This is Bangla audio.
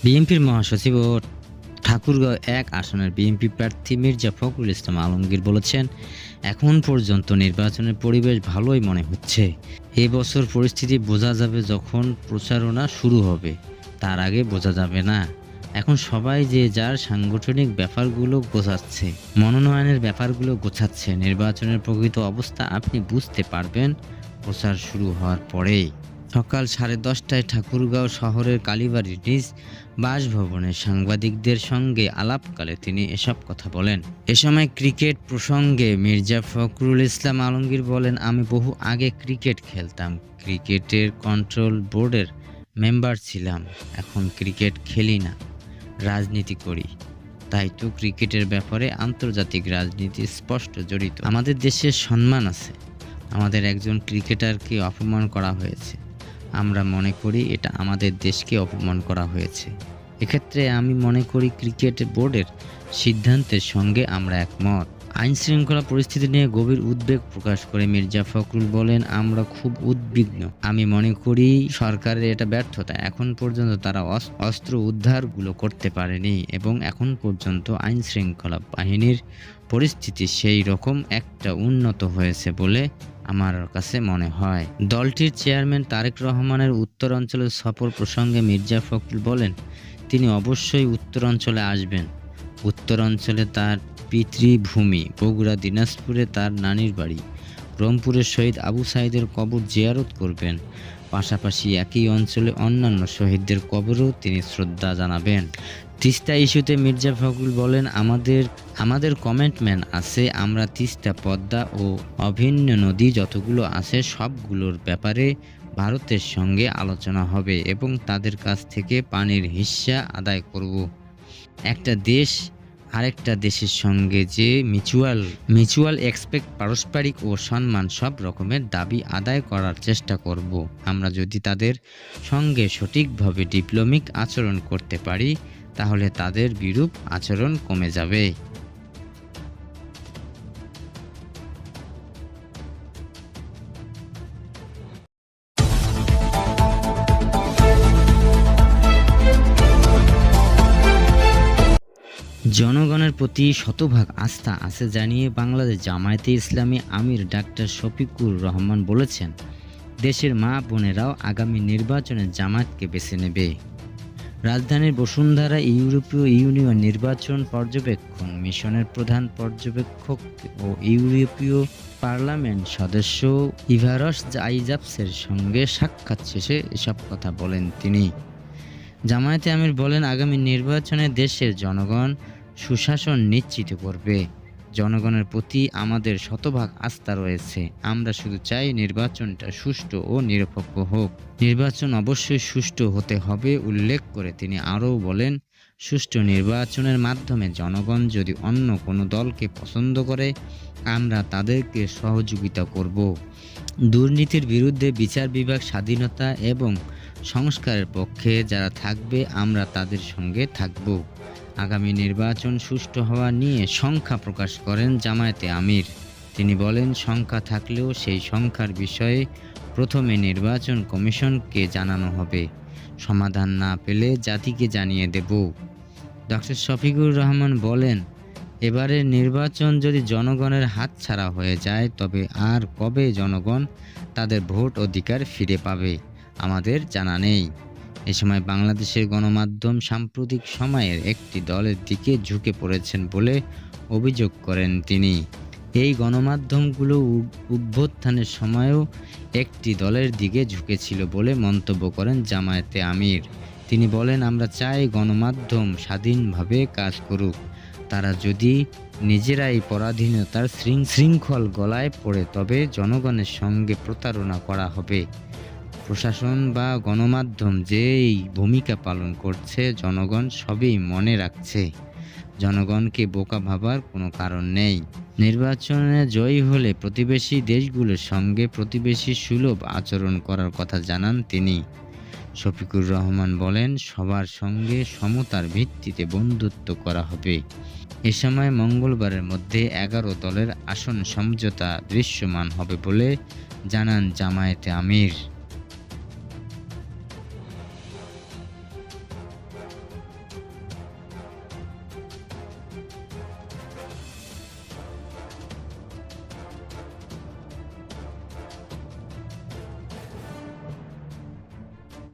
বিএনপির মহাসচিব ও ঠাকুরগাঁও ১ আসনের বিএনপি প্রার্থী মির্জা ফখরুল ইসলাম আলমগীর বলেছেন, এখন পর্যন্ত নির্বাচনের পরিবেশ ভালোই মনে হচ্ছে। এ বছর পরিস্থিতি বোঝা যাবে যখন প্রচারণা শুরু হবে, তার আগে বোঝা যাবে না। এখন সবাই যে যার সাংগঠনিক ব্যাপারগুলো গোছাচ্ছে, মনোনয়নের ব্যাপারগুলো গোছাচ্ছে। নির্বাচনের প্রকৃত অবস্থা আপনি বুঝতে পারবেন প্রচার শুরু হওয়ার পরেই। সকাল 10:30টায় ঠাকুরগাঁও শহরের কালীবাড়ির নিজ বাসভবনে সাংবাদিকদের সঙ্গে আলাপকালে তিনি এসব কথা বলেন। এ সময় ক্রিকেট প্রসঙ্গে মির্জা ফখরুল ইসলাম আলমগীর বলেন, আমি বহু আগে ক্রিকেট খেলতাম, ক্রিকেটের কন্ট্রোল বোর্ডের মেম্বার ছিলাম। এখন ক্রিকেট খেলি না, রাজনীতি করি। তাই তো ক্রিকেটের ব্যাপারে আন্তর্জাতিক রাজনীতি স্পষ্ট জড়িত। আমাদের দেশের সম্মান আছে, আমাদের একজন ক্রিকেটারকে অপমান করা হয়েছে। আমরা মনে করি এটা আমাদের দেশকে অপমান করা হয়েছে। এক্ষেত্রে আমি মনে করি ক্রিকেট বোর্ডের সিদ্ধান্তের সঙ্গে আমরা একমত। আইনশৃঙ্খলা পরিস্থিতি নিয়ে গভীর উদ্বেগ প্রকাশ করে মির্জা ফখরুল বলেন, আমরা খুব উদ্বিগ্ন। আমি মনে করি সরকারের এটা ব্যর্থতা। এখন পর্যন্ত তারা অস্ত্র উদ্ধারগুলো করতে পারেনি এবং এখন পর্যন্ত আইনশৃঙ্খলা বাহিনীর পরিস্থিতি সেই রকম একটা উন্নত হয়েছে বলে আমার কাছে মনে হয়। দলটির চেয়ারম্যান তারেক রহমানের উত্তরাঞ্চলের সফর প্রসঙ্গে মির্জা ফখরুল বলেন, তিনি অবশ্যই উত্তরাঞ্চলে আসবেন। উত্তরাঞ্চলে তার পিতৃভূমি, বগুড়া দিনাজপুরে তার নানির বাড়ি, রংপুরের শহীদ আবু সাঈদের কবর জিয়ারত করবেন। পাশাপাশি একই অঞ্চলে অন্যান্য শহীদদের কবরেও তিনি শ্রদ্ধা জানাবেন। তিস্তা ইস্যুতে মির্জা ফখরুল বলেন, আমাদের কমিটমেন্ট আছে। আমরা তিস্তা, পদ্মা ও অভিন্ন নদী যতগুলো আছে সবগুলোর ব্যাপারে ভারতের সঙ্গে আলোচনা হবে এবং তাদের কাছ থেকে পানির হিস্সা আদায় করব। একটা দেশ আরেকটা দেশের সঙ্গে যে মিউচুয়াল এক্সপেক্ট, পারস্পরিক ও সম্মান, সব রকমের দাবি আদায় করার চেষ্টা করব। আমরা যদি তাদের সঙ্গে সঠিকভাবে ডিপ্লোম্যাটিক আচরণ করতে পারি, তাহলে তাদের বিরূপ আচরণ কমে যাবে। জনগণের প্রতি শতভাগ আস্থা আছে জানিয়ে বাংলাদেশ জামায়াতে ইসলামী আমির ডাক্তার শফিকুর রহমান বলেছেন, দেশের মা বোনেরাও আগামী নির্বাচনে জামায়াতকে বেছে নেবে। রাজধানীর বসুন্ধরা ইউরোপীয় ইউনিয়ন নির্বাচন পর্যবেক্ষণ মিশনের প্রধান পর্যবেক্ষক ও ইউরোপীয় পার্লামেন্ট সদস্য ইভারস আইজাবসের সঙ্গে সাক্ষাৎ শেষে এসব কথা বলেন তিনি। জামায়াতে আমির বলেন, আগামী নির্বাচনে দেশের জনগণ সুশাসন নিশ্চিত করবে। জনগণের প্রতি আমাদের শতভাগ আস্থা রয়েছে। আমরা শুধু চাই নির্বাচনটা সুষ্ঠু ও নিরপেক্ষ হোক। নির্বাচন অবশ্যই সুষ্ঠু হতে হবে উল্লেখ করে তিনি আরও বলেন, সুষ্ঠু নির্বাচনের মাধ্যমে জনগণ যদি অন্য কোনো দলকে পছন্দ করে, আমরা তাদেরকে সহযোগিতা করব। দুর্নীতির বিরুদ্ধে বিচার বিভাগ, স্বাধীনতা এবং সংস্কারের পক্ষে যারা থাকবে, আমরা তাদের সঙ্গে থাকব। আগামী নির্বাচন সুষ্ঠু হওয়া নিয়ে শঙ্কা প্রকাশ করেন জামায়াতে আমির। তিনি বলেন, সংখ্যা থাকলেও সেই সংখ্যার বিষয়ে প্রথমে নির্বাচন কমিশনকে জানানো হবে। সমাধান না পেলে জাতিকে জানিয়ে দেব। ডক্টর শফিকুর রহমান বলেন, এবারের নির্বাচন যদি জনগণের হাতছাড়া হয়ে যায়, তবে আর কবে জনগণ তাদের ভোট অধিকার ফিরে পাবে আমাদের জানা নেই। এ সময় বাংলাদেশের গণমাধ্যম সাম্প্রতিক সময়ের একটি দলের দিকে ঝুঁকে পড়েছেন বলে অভিযোগ করেন তিনি। এই গণমাধ্যমগুলো অভ্যুত্থানের সময়ও একটি দলের দিকে ঝুঁকেছিল বলে মন্তব্য করেন জামায়াতে আমির। তিনি বলেন, আমরা চাই গণমাধ্যম স্বাধীনভাবে কাজ করুক। তারা যদি নিজেরাই পরাধীনতার শৃঙ্খল গলায় পড়ে, তবে জনগণের সঙ্গে প্রতারণা করা হবে। প্রশাসন বা গণমাধ্যম যেই ভূমিকা পালন করছে, জনগণ সবই মনে রাখছে। জনগণকে বোকা ভাবার কোনো কারণ নেই। নির্বাচনে জয়ী হলে প্রতিবেশী দেশগুলোর সঙ্গে প্রতিবেশী সুলভ আচরণ করার কথা জানান তিনি। শফিকুর রহমান বলেন, সবার সঙ্গে সমতার ভিত্তিতে বন্ধুত্ব করা হবে। এ সময় মঙ্গলবারের মধ্যে 11 দলের আসন সমঝোতা দৃশ্যমান হবে বলে জানান জামায়াতে আমির।